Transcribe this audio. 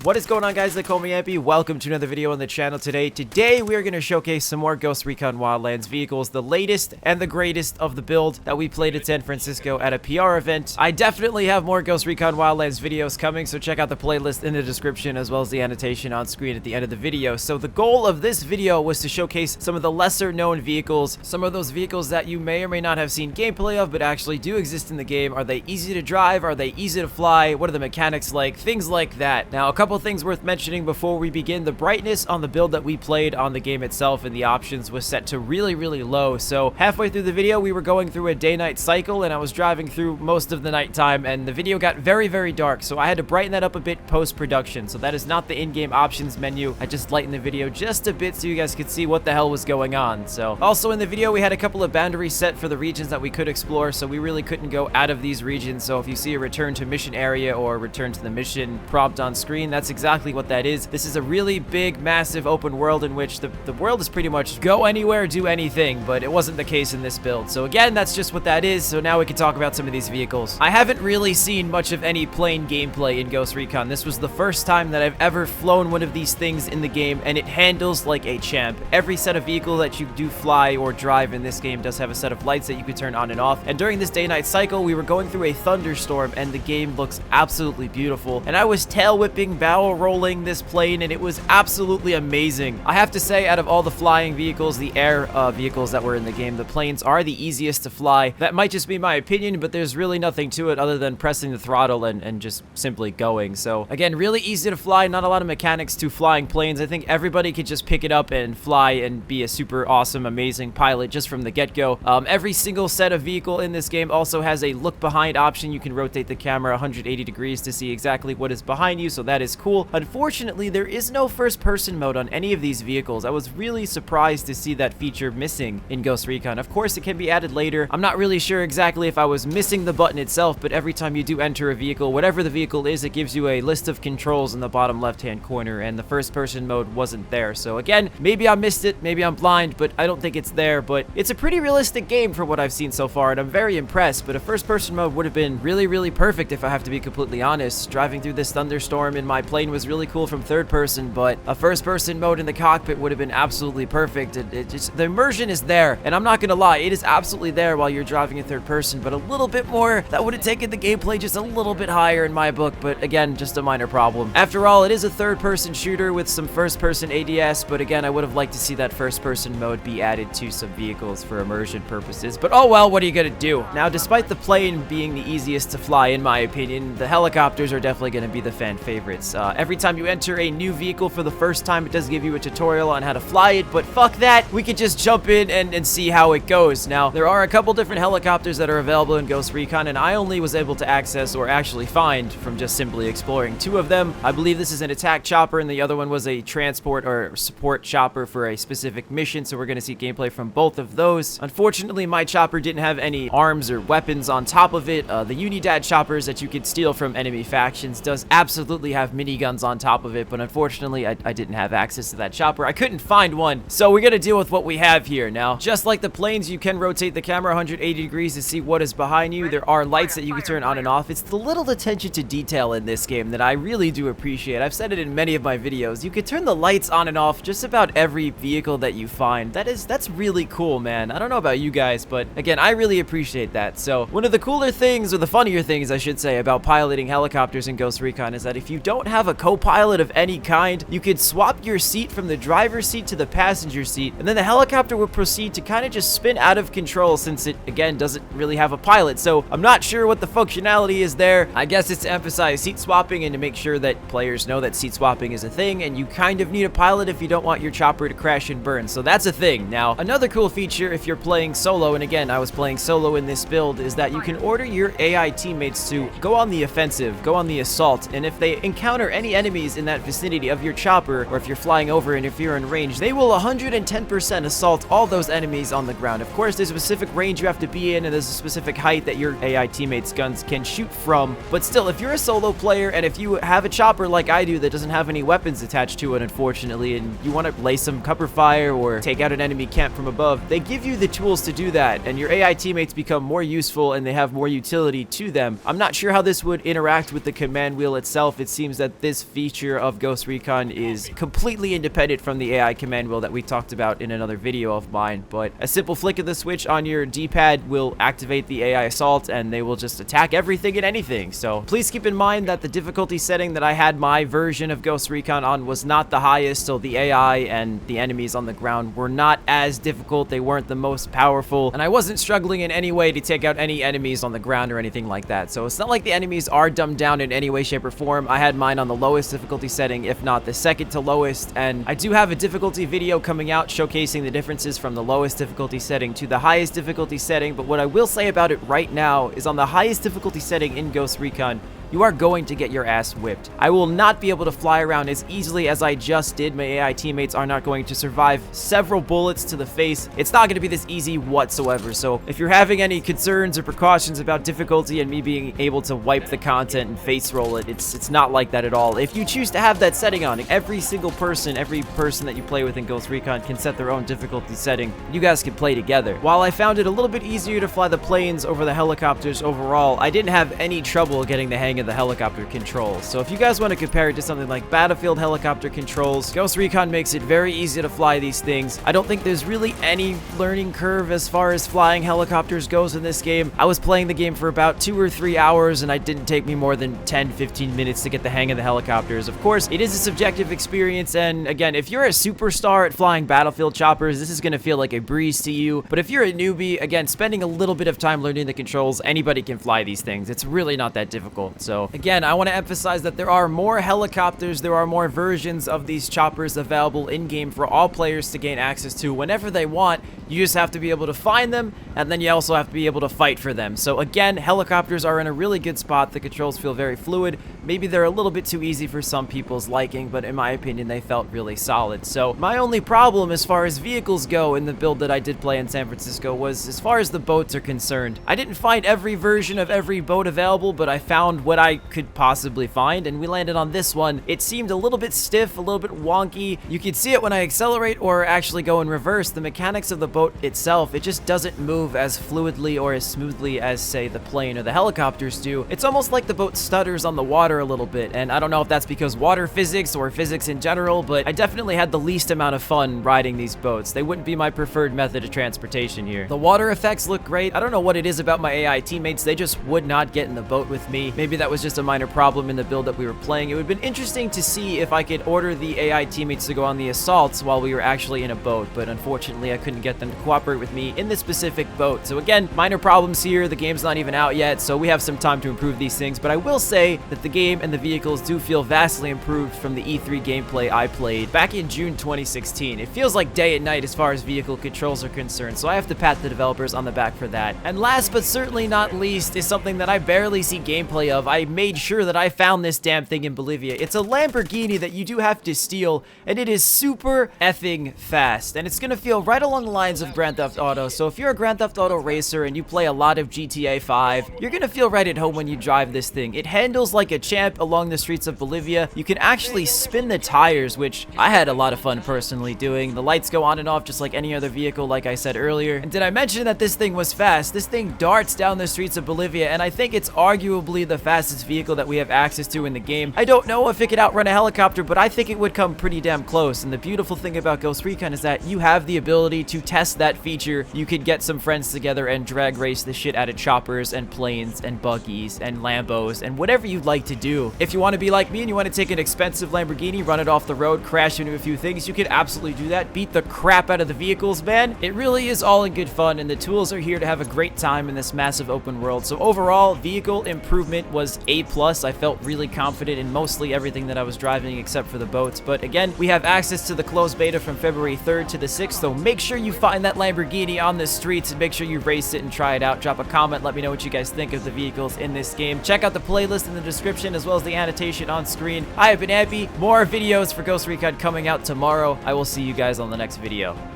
What is going on, guys? They call me Ampy. Welcome to another video on the channel today. Today, we are going to showcase some more Ghost Recon Wildlands vehicles, the latest and the greatest of the build that we played at San Francisco at a PR event. I definitely have more Ghost Recon Wildlands videos coming, so check out the playlist in the description as well as the annotation on screen at the end of the video. So the goal of this video was to showcase some of the lesser known vehicles, some of those vehicles that you may or may not have seen gameplay of, but actually do exist in the game. Are they easy to drive? Are they easy to fly? What are the mechanics like? Things like that. Now, a couple things worth mentioning before we begin. The brightness on the build that we played on the game itself and the options was set to really low. So halfway through the video, we were going through a day-night cycle, and I was driving through most of the nighttime, and the video got very dark. So I had to brighten that up a bit post-production. So that is not the in-game options menu. I just lightened the video just a bit so you guys could see what the hell was going on. So also in the video, we had a couple of boundaries set for the regions that we could explore, so we really couldn't go out of these regions. So if you see a return to mission area or return to the mission prompt on screen, that's exactly what that is. This is a really big, massive open world in which the world is pretty much go anywhere, do anything, but it wasn't the case in this build. So again, that's just what that is. So now we can talk about some of these vehicles. I haven't really seen much of any plane gameplay in Ghost Recon. This was the first time that I've ever flown one of these things in the game, and it handles like a champ. Every set of vehicle that you do fly or drive in this game does have a set of lights that you can turn on and off. And during this day-night cycle, we were going through a thunderstorm, and the game looks absolutely beautiful. And I was tail whipping, barrel rolling this plane, and it was absolutely amazing. I have to say, out of all the flying vehicles, the air vehicles that were in the game, the planes are the easiest to fly. That might just be my opinion, but there's really nothing to it other than pressing the throttle and just simply going. So again, really easy to fly, not a lot of mechanics to flying planes. I think everybody could just pick it up and fly and be a super awesome, amazing pilot just from the get-go. Every single set of vehicle in this game also has a look behind option. You can rotate the camera 180 degrees to see exactly what is behind you, so that is cool. Unfortunately, there is no first-person mode on any of these vehicles. I was really surprised to see that feature missing in Ghost Recon. Of course, it can be added later. I'm not really sure exactly if I was missing the button itself, but every time you do enter a vehicle, whatever the vehicle is, it gives you a list of controls in the bottom left-hand corner, and the first-person mode wasn't there. So again, maybe I missed it, maybe I'm blind, but I don't think it's there. But it's a pretty realistic game for what I've seen so far, and I'm very impressed. But a first-person mode would have been really perfect if I have to be completely honest. Driving through this thunderstorm in my plane was really cool from third person, but a first-person mode in the cockpit would have been absolutely perfect. It just, the immersion is there, and I'm not gonna lie, it is absolutely there while you're driving in third person, but a little bit more. That would have taken the gameplay just a little bit higher in my book, but again, just a minor problem. After all, it is a third-person shooter with some first-person ADS, but again, I would have liked to see that first-person mode be added to some vehicles for immersion purposes. But oh well, what are you gonna do? Now, despite the plane being the easiest to fly, in my opinion, the helicopters are definitely gonna be the fan favorites. Every time you enter a new vehicle for the first time, it does give you a tutorial on how to fly it, but fuck that, we could just jump in and see how it goes. Now, there are a couple different helicopters that are available in Ghost Recon, and I only was able to access or actually find from just simply exploring two of them. I believe this is an attack chopper, and the other one was a transport or support chopper for a specific mission, so we're going to see gameplay from both of those. Unfortunately, my chopper didn't have any arms or weapons on top of it. The Unidad choppers that you could steal from enemy factions does absolutely have miniguns on top of it, but unfortunately, I didn't have access to that chopper. I couldn't find one, so we're going to deal with what we have here. Now, just like the planes, you can rotate the camera 180 degrees to see what is behind you. There are lights that you can turn on and off. It's the little attention to detail in this game that I really do appreciate. I've said it in many of my videos. You could turn the lights on and off just about every vehicle that you find. That's really cool, man. I don't know about you guys, but again, I really appreciate that. So one of the cooler things, or the funnier things I should say, about piloting helicopters in Ghost Recon is that if you don't have a co-pilot of any kind, you could swap your seat from the driver's seat to the passenger seat, and then the helicopter will proceed to kind of just spin out of control since it, again, doesn't really have a pilot. So I'm not sure what the functionality is there. I guess it's to emphasize seat swapping and to make sure that players know that seat swapping is a thing, and you kind of need a pilot if you don't want your chopper to crash and burn. So that's a thing. Now, another cool feature if you're playing solo, and again, I was playing solo in this build, is that you can order your AI teammates to go on the offensive, go on the assault, and if they encounter any enemies in that vicinity of your chopper, or if you're flying over and if you're in range, they will 110% assault all those enemies on the ground. Of course, there's a specific range you have to be in, and there's a specific height that your AI teammates' guns can shoot from, but still, if you're a solo player and if you have a chopper like I do that doesn't have any weapons attached to it, unfortunately, and you want to lay some cover fire or take out an enemy camp from above, they give you the tools to do that, and your AI teammates become more useful and they have more utility to them. I'm not sure how this would interact with the command wheel itself. It seems that that this feature of Ghost Recon is completely independent from the AI command wheel that we talked about in another video of mine, but a simple flick of the switch on your D-pad will activate the AI assault, and they will just attack everything and anything. So please keep in mind that the difficulty setting that I had my version of Ghost Recon on was not the highest, so the AI and the enemies on the ground were not as difficult. They weren't the most powerful, and I wasn't struggling in any way to take out any enemies on the ground or anything like that. So it's not like the enemies are dumbed down in any way, shape, or form. I had mine on the lowest difficulty setting, if not the second to lowest, and I do have a difficulty video coming out showcasing the differences from the lowest difficulty setting to the highest difficulty setting. But what I will say about it right now is on the highest difficulty setting in Ghost Recon, you are going to get your ass whipped. I will not be able to fly around as easily as I just did. My AI teammates are not going to survive several bullets to the face. It's not going to be this easy whatsoever. So if you're having any concerns or precautions about difficulty and me being able to wipe the content and face roll it, it's not like that at all. If you choose to have that setting on, every person that you play with in Ghost Recon can set their own difficulty setting. You guys can play together. While I found it a little bit easier to fly the planes over the helicopters overall, I didn't have any trouble getting the hang of the helicopter controls. So if you guys want to compare it to something like Battlefield helicopter controls, Ghost Recon makes it very easy to fly these things. I don't think there's really any learning curve as far as flying helicopters goes in this game. I was playing the game for about 2 or 3 hours, and it didn't take me more than 10-15 minutes to get the hang of the helicopters. Of course, it is a subjective experience, and again, if you're a superstar at flying Battlefield choppers, this is going to feel like a breeze to you. But if you're a newbie, again, spending a little bit of time learning the controls, anybody can fly these things. It's really not that difficult. So again, I want to emphasize that there are more helicopters, there are more versions of these choppers available in-game for all players to gain access to whenever they want. You just have to be able to find them, and then you also have to be able to fight for them. So again, helicopters are in a really good spot. The controls feel very fluid. Maybe they're a little bit too easy for some people's liking, but in my opinion, they felt really solid. So my only problem as far as vehicles go in the build that I did play in San Francisco was as far as the boats are concerned. I didn't find every version of every boat available, but I found what I could possibly find, and we landed on this one. It seemed a little bit stiff, a little bit wonky. You can see it when I accelerate or actually go in reverse. The mechanics of the boat itself, it just doesn't move as fluidly or as smoothly as, say, the plane or the helicopters do. It's almost like the boat stutters on the water a little bit, and I don't know if that's because water physics or physics in general, but I definitely had the least amount of fun riding these boats. They wouldn't be my preferred method of transportation here. The water effects look great. I don't know what it is about my AI teammates. They just would not get in the boat with me. Maybe that was just a minor problem in the build that we were playing. It would have been interesting to see if I could order the AI teammates to go on the assaults while we were actually in a boat, but unfortunately I couldn't get them to cooperate with me in this specific boat. So again, minor problems here. The game's not even out yet, so we have some time to improve these things, but I will say that the game and the vehicles do feel vastly improved from the E3 gameplay I played back in June 2016. It feels like day and night as far as vehicle controls are concerned, so I have to pat the developers on the back for that. And last but certainly not least is something that I barely see gameplay of. I made sure that I found this damn thing in Bolivia. It's a Lamborghini that you do have to steal, and it is super effing fast, and it's gonna feel right along the lines of Grand Theft Auto. So if you're a Grand Theft Auto racer and you play a lot of GTA 5, you're gonna feel right at home when you drive this thing. It handles like a champ along the streets of Bolivia. You can actually spin the tires, which I had a lot of fun personally doing. The lights go on and off just like any other vehicle, like I said earlier. And did I mention that this thing was fast? This thing darts down the streets of Bolivia, and I think it's arguably the fastest vehicle that we have access to in the game. I don't know if it could outrun a helicopter, but I think it would come pretty damn close. And the beautiful thing about Ghost Recon is that you have the ability to test that feature. You could get some friends together and drag race the shit out of choppers and planes and buggies and Lambos and whatever you'd like to do. If you want to be like me and you want to take an expensive Lamborghini, run it off the road, crash into a few things, you could absolutely do that. Beat the crap out of the vehicles, man. It really is all in good fun, and the tools are here to have a great time in this massive open world. So overall, vehicle improvement was A+. I felt really confident in mostly everything that I was driving except for the boats. But again, we have access to the closed beta from February 3rd to the 6th, so make sure you find that Lamborghini on the streets and make sure you race it and try it out. Drop a comment, let me know what you guys think of the vehicles in this game. Check out the playlist in the description as well as the annotation on screen. I have been Ampy. More videos for Ghost Recon coming out tomorrow. I will see you guys on the next video.